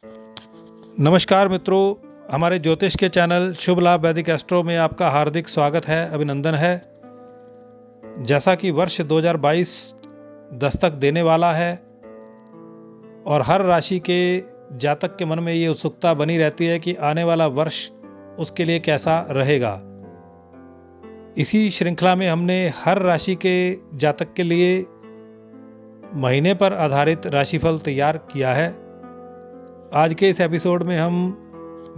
नमस्कार मित्रों, हमारे ज्योतिष के चैनल शुभ लाभ वैदिक एस्ट्रो में आपका हार्दिक स्वागत है, अभिनंदन है। जैसा कि वर्ष 2022 दस्तक देने वाला है और हर राशि के जातक के मन में ये उत्सुकता बनी रहती है कि आने वाला वर्ष उसके लिए कैसा रहेगा। इसी श्रृंखला में हमने हर राशि के जातक के लिए महीने पर आधारित राशिफल तैयार किया है। आज के इस एपिसोड में हम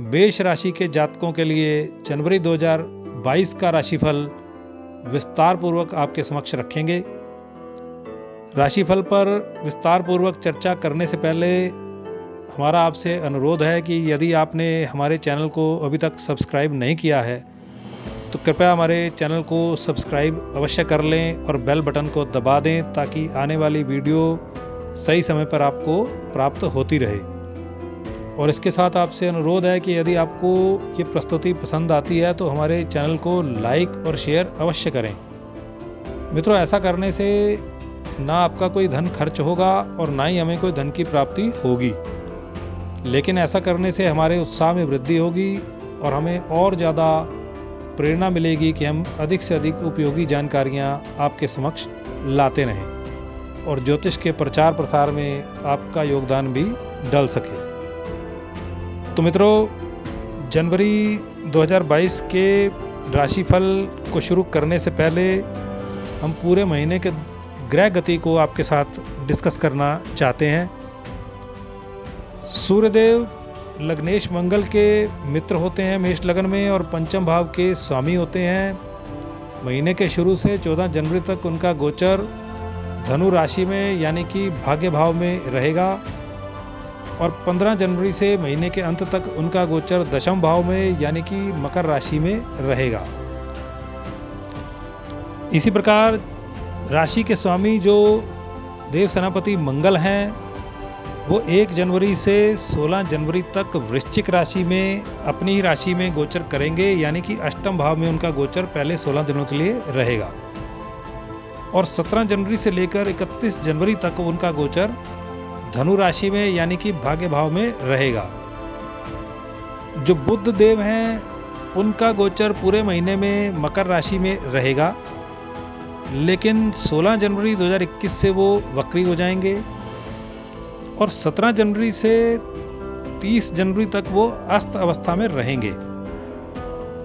मेष राशि के जातकों के लिए जनवरी 2022 का राशिफल विस्तार पूर्वक आपके समक्ष रखेंगे। राशिफल पर विस्तार पूर्वक चर्चा करने से पहले हमारा आपसे अनुरोध है कि यदि आपने हमारे चैनल को अभी तक सब्सक्राइब नहीं किया है तो कृपया हमारे चैनल को सब्सक्राइब अवश्य कर लें और बेल बटन को दबा दें ताकि आने वाली वीडियो सही समय पर आपको प्राप्त होती रहे। और इसके साथ आपसे अनुरोध है कि यदि आपको ये प्रस्तुति पसंद आती है तो हमारे चैनल को लाइक और शेयर अवश्य करें। मित्रों, ऐसा करने से ना आपका कोई धन खर्च होगा और ना ही हमें कोई धन की प्राप्ति होगी, लेकिन ऐसा करने से हमारे उत्साह में वृद्धि होगी और हमें और ज़्यादा प्रेरणा मिलेगी कि हम अधिक से अधिक उपयोगी जानकारियाँ आपके समक्ष लाते रहें और ज्योतिष के प्रचार प्रसार में आपका योगदान भी डल सके। तो मित्रों, जनवरी 2022 के राशिफल को शुरू करने से पहले हम पूरे महीने के ग्रह गति को आपके साथ डिस्कस करना चाहते हैं। सूर्यदेव लग्नेश मंगल के मित्र होते हैं मेष लग्न में और पंचम भाव के स्वामी होते हैं। महीने के शुरू से 14 जनवरी तक उनका गोचर धनु राशि में यानी कि भाग्य भाव में रहेगा और 15 जनवरी से महीने के अंत तक उनका गोचर दशम भाव में यानी कि मकर राशि में रहेगा। इसी प्रकार राशि के स्वामी जो देव सेनापति मंगल हैं वो 1 जनवरी से 16 जनवरी तक वृश्चिक राशि में अपनी ही राशि में गोचर करेंगे यानी कि अष्टम भाव में उनका गोचर पहले 16 दिनों के लिए रहेगा और 17 जनवरी से लेकर 31 जनवरी तक उनका गोचर धनु राशि में यानी कि भाग्य भाव में रहेगा। जो बुध देव हैं उनका गोचर पूरे महीने में मकर राशि में रहेगा, लेकिन 16 जनवरी 2021 से वो वक्री हो जाएंगे और 17 जनवरी से 30 जनवरी तक वो अस्त अवस्था में रहेंगे।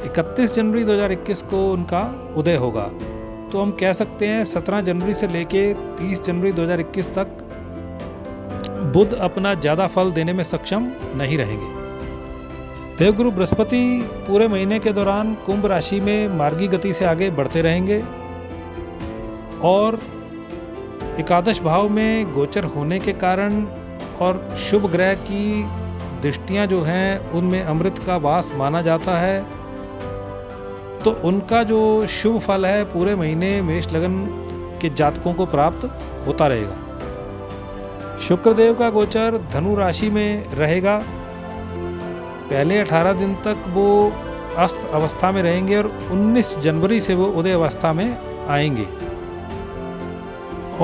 31 जनवरी 2021 को उनका उदय होगा। तो हम कह सकते हैं 17 जनवरी से लेके 30 जनवरी 2021 तक बुध अपना ज़्यादा फल देने में सक्षम नहीं रहेंगे। देवगुरु बृहस्पति पूरे महीने के दौरान कुंभ राशि में मार्गी गति से आगे बढ़ते रहेंगे और एकादश भाव में गोचर होने के कारण और शुभ ग्रह की दृष्टियां जो हैं उनमें अमृत का वास माना जाता है, तो उनका जो शुभ फल है पूरे महीने मेष लग्न के जातकों को प्राप्त होता रहेगा। शुक्रदेव का गोचर धनु राशि में रहेगा। पहले 18 दिन तक वो अस्त अवस्था में रहेंगे और 19 जनवरी से वो उदय अवस्था में आएंगे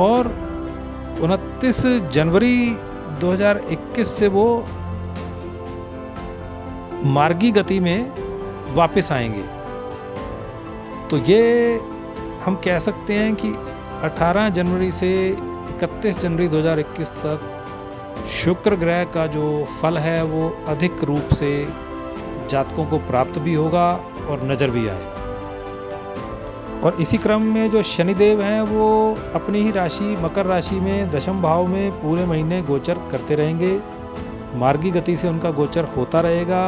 और 29 जनवरी 2021 से वो मार्गी गति में वापस आएंगे। तो ये हम कह सकते हैं कि 18 जनवरी से 31 जनवरी 2021 तक शुक्र ग्रह का जो फल है वो अधिक रूप से जातकों को प्राप्त भी होगा और नज़र भी आएगा। और इसी क्रम में जो शनिदेव हैं वो अपनी ही राशि मकर राशि में दशम भाव में पूरे महीने गोचर करते रहेंगे। मार्गी गति से उनका गोचर होता रहेगा।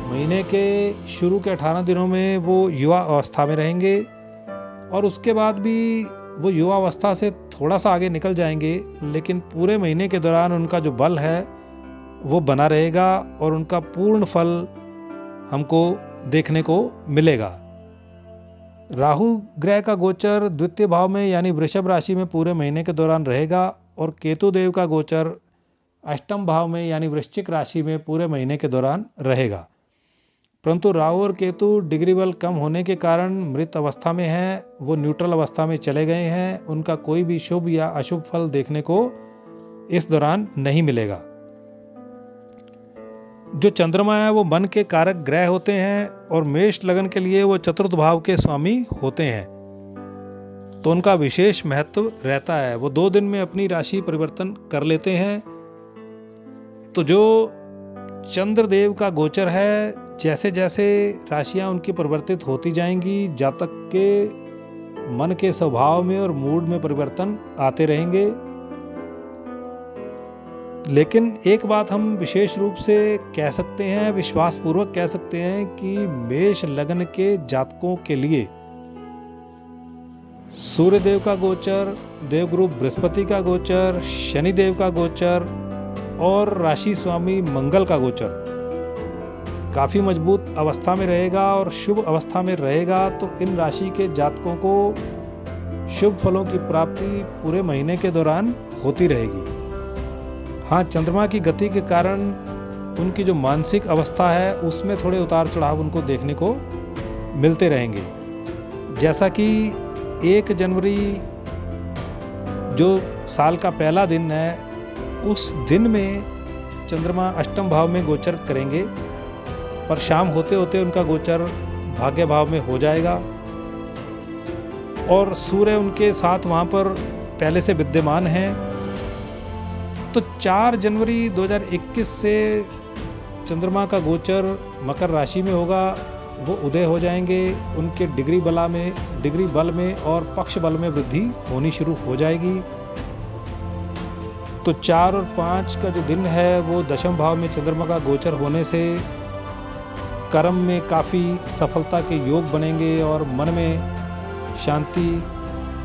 महीने के शुरू के 18 दिनों में वो युवा अवस्था में रहेंगे और उसके बाद भी वो युवा अवस्था से थोड़ा सा आगे निकल जाएंगे, लेकिन पूरे महीने के दौरान उनका जो बल है वो बना रहेगा और उनका पूर्ण फल हमको देखने को मिलेगा। राहु ग्रह का गोचर द्वितीय भाव में यानी वृषभ राशि में पूरे महीने के दौरान रहेगा और केतु देव का गोचर अष्टम भाव में यानी वृश्चिक राशि में पूरे महीने के दौरान रहेगा। परंतु राहु और केतु डिग्री बल कम होने के कारण मृत अवस्था में हैं, वो न्यूट्रल अवस्था में चले गए हैं। उनका कोई भी शुभ या अशुभ फल देखने को इस दौरान नहीं मिलेगा। जो चंद्रमा है वो मन के कारक ग्रह होते हैं और मेष लगन के लिए वो चतुर्थ भाव के स्वामी होते हैं, तो उनका विशेष महत्व रहता है। वो 2 दिन में अपनी राशि परिवर्तन कर लेते हैं। तो जो चंद्रदेव का गोचर है, जैसे जैसे राशियां उनकी परिवर्तित होती जाएंगी, जातक के मन के स्वभाव में और मूड में परिवर्तन आते रहेंगे। लेकिन एक बात हम विशेष रूप से कह सकते हैं, विश्वास पूर्वक कह सकते हैं कि मेष लग्न के जातकों के लिए सूर्यदेव का गोचर, देवगुरु बृहस्पति का गोचर, शनिदेव का गोचर और राशि स्वामी मंगल का गोचर काफी मजबूत अवस्था में रहेगा और शुभ अवस्था में रहेगा। तो इन राशि के जातकों को शुभ फलों की प्राप्ति पूरे महीने के दौरान होती रहेगी। हाँ, चंद्रमा की गति के कारण उनकी जो मानसिक अवस्था है उसमें थोड़े उतार चढ़ाव उनको देखने को मिलते रहेंगे। जैसा कि 1 जनवरी जो साल का पहला दिन है, उस दिन में चंद्रमा अष्टम भाव में गोचर करेंगे, पर शाम होते होते उनका गोचर भाग्य भाव में हो जाएगा और सूर्य उनके साथ वहाँ पर पहले से विद्यमान है। तो 4 जनवरी 2021 से चंद्रमा का गोचर मकर राशि में होगा, वो उदय हो जाएंगे। उनके डिग्री बल में और पक्ष बल में वृद्धि होनी शुरू हो जाएगी। तो 4 और 5 का जो दिन है वो दशम भाव में चंद्रमा का गोचर होने से कर्म में काफ़ी सफलता के योग बनेंगे और मन में शांति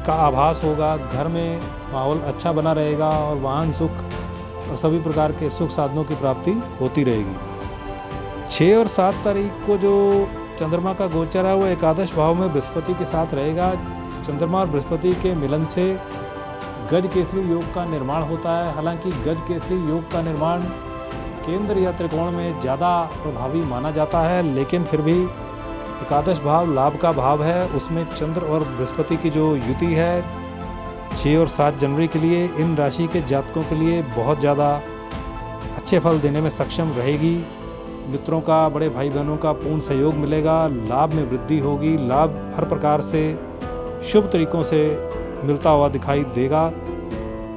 का आभास होगा। घर में माहौल अच्छा बना रहेगा और वाहन सुख और सभी प्रकार के सुख साधनों की प्राप्ति होती रहेगी। 6 और 7 तारीख को जो चंद्रमा का गोचर है वो एकादश भाव में बृहस्पति के साथ रहेगा। चंद्रमा और बृहस्पति के मिलन से गज केसरी योग का निर्माण होता है। हालांकि गज केसरी योग का निर्माण केंद्र या त्रिकोण में ज़्यादा प्रभावी माना जाता है, लेकिन फिर भी एकादश भाव लाभ का भाव है, उसमें चंद्र और बृहस्पति की जो युति है 6 और 7 जनवरी के लिए इन राशि के जातकों के लिए बहुत ज़्यादा अच्छे फल देने में सक्षम रहेगी। मित्रों का, बड़े भाई बहनों का पूर्ण सहयोग मिलेगा, लाभ में वृद्धि होगी, लाभ हर प्रकार से शुभ तरीकों से मिलता हुआ दिखाई देगा।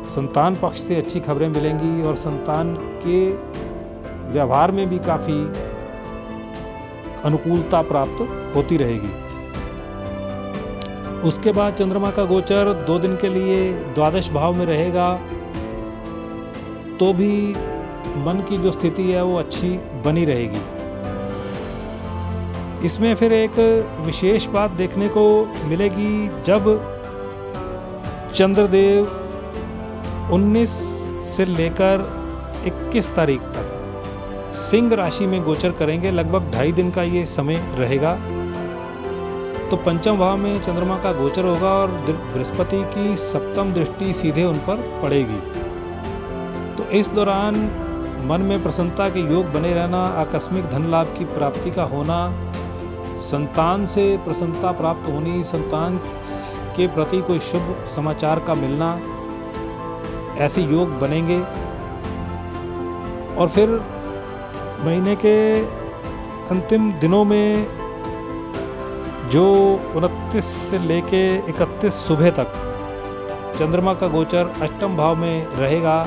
संतान पक्ष से अच्छी खबरें मिलेंगी और संतान के व्यवहार में भी काफ़ी अनुकूलता प्राप्त होती रहेगी। उसके बाद चंद्रमा का गोचर 2 दिन के लिए द्वादश भाव में रहेगा, तो भी मन की जो स्थिति है वो अच्छी बनी रहेगी। इसमें फिर एक विशेष बात देखने को मिलेगी, जब चंद्रदेव 19 से लेकर 21 तारीख तक सिंह राशि में गोचर करेंगे। लगभग 2.5 दिन का ये समय रहेगा। तो पंचम भाव में चंद्रमा का गोचर होगा और बृहस्पति की सप्तम दृष्टि सीधे उन पर पड़ेगी। तो इस दौरान मन में प्रसन्नता के योग बने रहना, आकस्मिक धन लाभ की प्राप्ति का होना, संतान से प्रसन्नता प्राप्त होनी, संतान के प्रति कोई शुभ समाचार का मिलना, ऐसे योग बनेंगे। और फिर महीने के अंतिम दिनों में जो 29 से लेके 31 सुबह तक चंद्रमा का गोचर अष्टम भाव में रहेगा,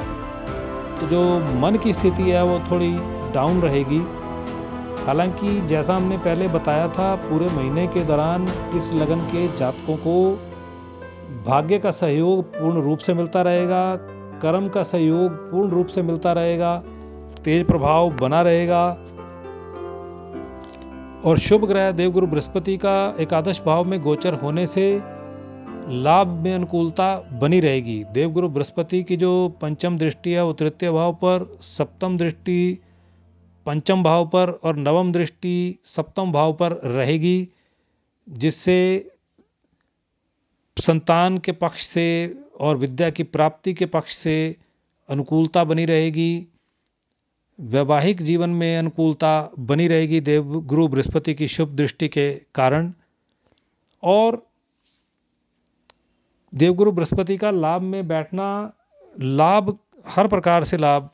तो जो मन की स्थिति है वो थोड़ी डाउन रहेगी। हालांकि जैसा हमने पहले बताया था, पूरे महीने के दौरान इस लगन के जातकों को भाग्य का सहयोग पूर्ण रूप से मिलता रहेगा, कर्म का सहयोग पूर्ण रूप से मिलता रहेगा, तेज प्रभाव बना रहेगा और शुभ ग्रह देवगुरु बृहस्पति का एकादश भाव में गोचर होने से लाभ में अनुकूलता बनी रहेगी। देवगुरु बृहस्पति की जो पंचम दृष्टि है वो तृतीय भाव पर, सप्तम दृष्टि पंचम भाव पर और नवम दृष्टि सप्तम भाव पर रहेगी, जिससे संतान के पक्ष से और विद्या की प्राप्ति के पक्ष से अनुकूलता बनी रहेगी। वैवाहिक जीवन में अनुकूलता बनी रहेगी देवगुरु बृहस्पति की शुभ दृष्टि के कारण। और देवगुरु बृहस्पति का लाभ में बैठना लाभ हर प्रकार से लाभ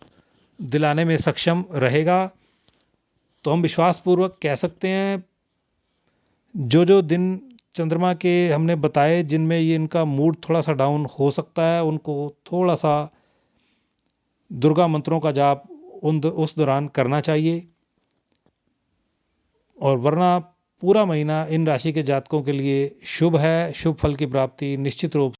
दिलाने में सक्षम रहेगा। तो हम विश्वासपूर्वक कह सकते हैं जो जो दिन चंद्रमा के हमने बताए जिनमें ये इनका मूड थोड़ा सा डाउन हो सकता है, उनको थोड़ा सा दुर्गा मंत्रों का जाप उस दौरान करना चाहिए। और वरना पूरा महीना इन राशि के जातकों के लिए शुभ है, शुभ फल की प्राप्ति निश्चित रूप